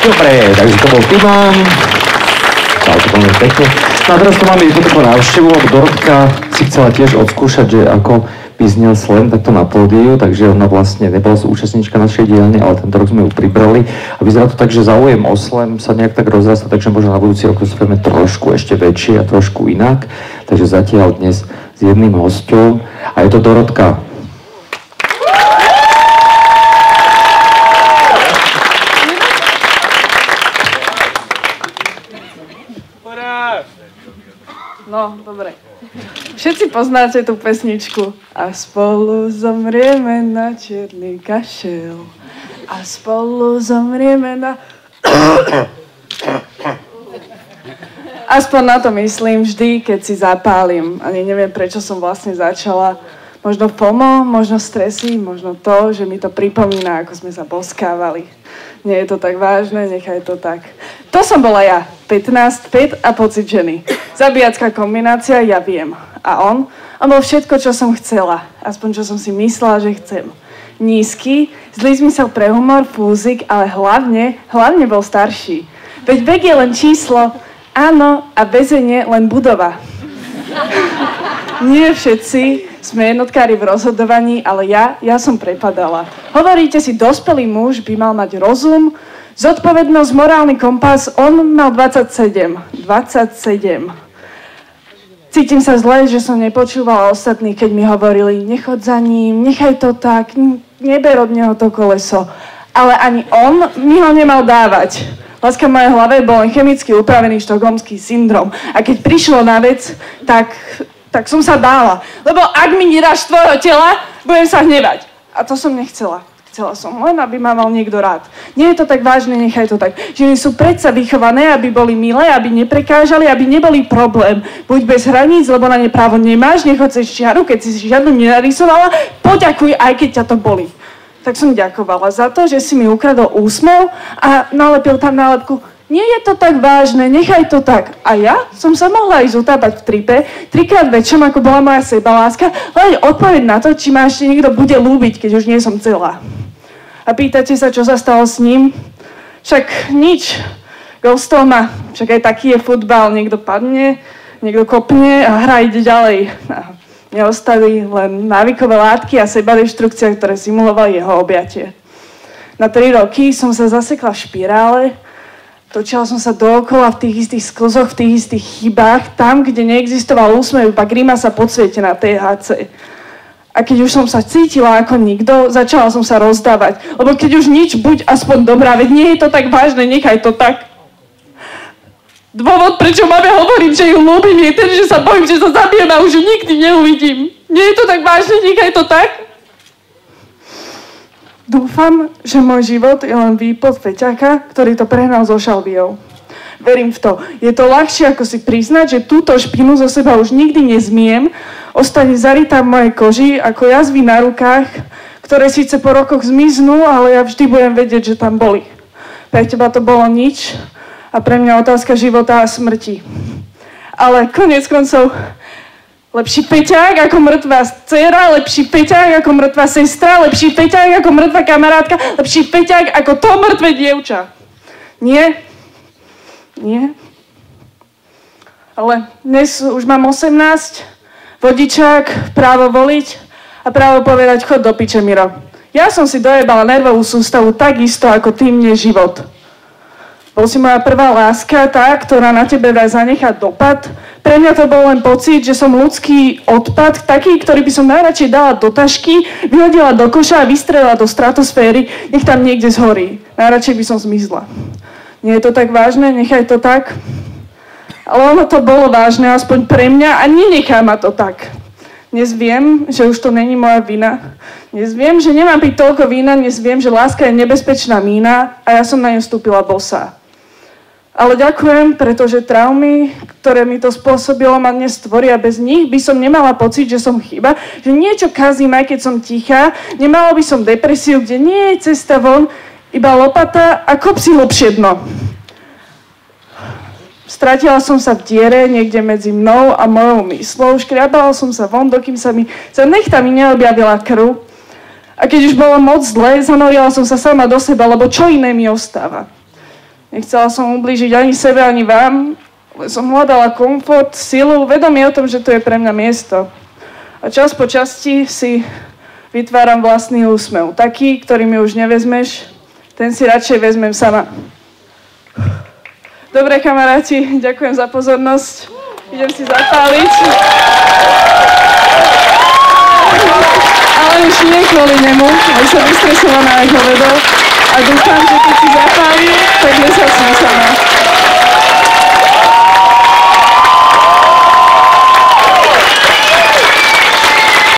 Dobre, takže to bol Timon. Čau, to veľmi pekne. No a teraz tu máme jednu takú návštevu, lebo Dorotka si chcela tiež odskúšať, že ako by znel slam takto na pódiu, takže ona vlastne nebola účastníčka našej dielne, ale tento rok sme ju pribrali. A vyzerá to tak, že záujem o slam sa nejak tak rozrastá, takže možno na budúci rok to spravíme trošku ešte väčšie a trošku inak. Takže zatiaľ dnes s jedným hosťom a je to Dorotka. No, dobre. Všetci poznáte tú pesničku. A spolu zomrieme na čierny kašel. A spolu zomrieme na... Aspoň na to myslím vždy, keď si zapálim. Ani neviem, prečo som vlastne začala. Možno FOMO, možno stresy, možno to, že mi to pripomína, ako sme sa boskávali. Nie je to tak vážne, nechaj to tak. To som bola ja. 15, 5 a pocit ženy. Zabíjacká kombinácia, ja viem. A on bol všetko, čo som chcela. Aspoň, čo som si myslela, že chcem. Nízky, zlý zmysel pre humor, fúzik, ale hlavne bol starší. Veď vek je len číslo, áno, a väzenie len budova. Nie všetci sme jednotkári v rozhodovaní, ale ja som prepadala. Hovoríte si, dospelý muž by mal mať rozum, zodpovednosť, morálny kompas, on mal 27. Cítim sa zle, že som nepočúvala ostatných, keď mi hovorili, nechod za ním, nechaj to tak, neber od neho to koleso. Ale ani on mi ho nemal dávať. Láska v mojej hlave bol len chemicky upravený štokholmský syndrom. A keď prišlo na vec, tak som sa bála. Lebo ak mi nedáš tvojho tela, budem sa hnevať. A to som nechcela. Chcela som len, aby ma mal niekto rád. Nie je to tak vážne, nechaj to tak. Ženy sú predsa vychované, aby boli milé, aby neprekážali, aby neboli problém. Buď bez hraníc, lebo na ne právo nemáš, nechoď cez čiaru, keď si žiadnu nenarysovala, poďakuj, aj keď ťa to bolí. Tak som ďakovala za to, že si mi ukradol úsmev a nalepil tam nálepku. Nie je to tak vážne, nechaj to tak. A ja som sa mohla ísť utápať v tripe, 3-krát väčšom, ako bola moja sebaláska, len odpoveď na to, či ma ešte niekto bude ľúbiť, keď už nie som celá. A pýtate sa, čo sa stalo s ním? Však nič. Ghostol ma. Však aj taký je futbal. Niekto padne, niekto kopne a hra ide ďalej. A neostali len návykové látky a sebadeštrukcia, ktoré simulovali jeho objatie. Na 3 roky som sa zasekla v špirále, točila som sa dookola v tých istých sklzoch, v tých istých chybách, tam, kde neexistoval úsmev, iba grimasa podsvietená THC. A keď už som sa cítila ako nikto, začala som sa rozdávať. Lebo keď už nič, buď aspoň dobrá, veď nie je to tak vážne, nechaj to tak. Dôvod, prečo máme hovoriť, že ju ľúbim, je ten, že sa bojím, že sa zabijem a už ju nikdy neuvidím. Nie je to tak vážne, nechaj to tak. Dúfam, že môj život je len výplod feťaka, ktorý to prehnal so šalviou. Verím v to. Je to ľahšie, ako si priznať, že túto špinu zo seba už nikdy nezmiem, ostane zarytá v mojej koži ako jazvy na rukách, ktoré síce po rokoch zmiznú, ale ja vždy budem vedieť, že tam boli. Pre teba to bolo nič a pre mňa otázka života a smrti. Ale koniec koncov, lepší feťák ako mŕtva dcéra, lepší feťák ako mŕtva sestra, lepší feťák ako mŕtva kamarátka, lepší feťák ako to mŕtve dievča. Nie. Ale dnes už mám 18, vodičák, právo voliť a právo povedať, chod do piče, Miro. Ja som si dojebala nervovú sústavu takisto ako ty mne život. Bol si moja prvá láska, tá, ktorá na tebe dá zanechať dopad. Pre mňa to bol len pocit, že som ľudský odpad, taký, ktorý by som najradšej dala do tašky, vyhodila do koša a vystrelila do stratosféry, nech tam niekde zhorí. Najradšej by som zmizla. Nie je to tak vážne, nechaj to tak. Ale ono to bolo vážne, aspoň pre mňa, a nenechá ma to tak. Dnes viem, že už to není moja vina. Dnes viem, že nemám piť toľko vína, dnes viem, že láska je nebezpečná mína a ja som na ňu vstúpila bosá. Ale ďakujem, pretože traumy, ktoré mi to spôsobilo, ma dnes tvoria. Bez nich by som nemala pocit, že som chyba, že niečo kazím, aj keď som tichá. Nemala by som depresiu, kde nie je cesta von, iba lopata a kop si hlbšie dno. Stratila som sa v diere niekde medzi mnou a mojou myslou, škriabala som sa von, dokým sa mi za nechtami neobjavila krv. A keď už bolo moc zle, zanorila som sa sama do seba, lebo čo iné mi ostáva? Nechcela som ublížiť ani sebe, ani vám. Som hľadala komfort, silu, vedomie o tom, že to je pre mňa miesto. A čas po časti si vytváram vlastný úsmev. Taký, ktorý mi už nevezmeš, ten si radšej vezmem sama. Dobre, kamaráti, ďakujem za pozornosť. Idem si zapáliť. Ale už nie kvôli nemu, aj som vystresovaná, ako vedel. A dúfam, že keď si zapálím, tak nesasnem sama.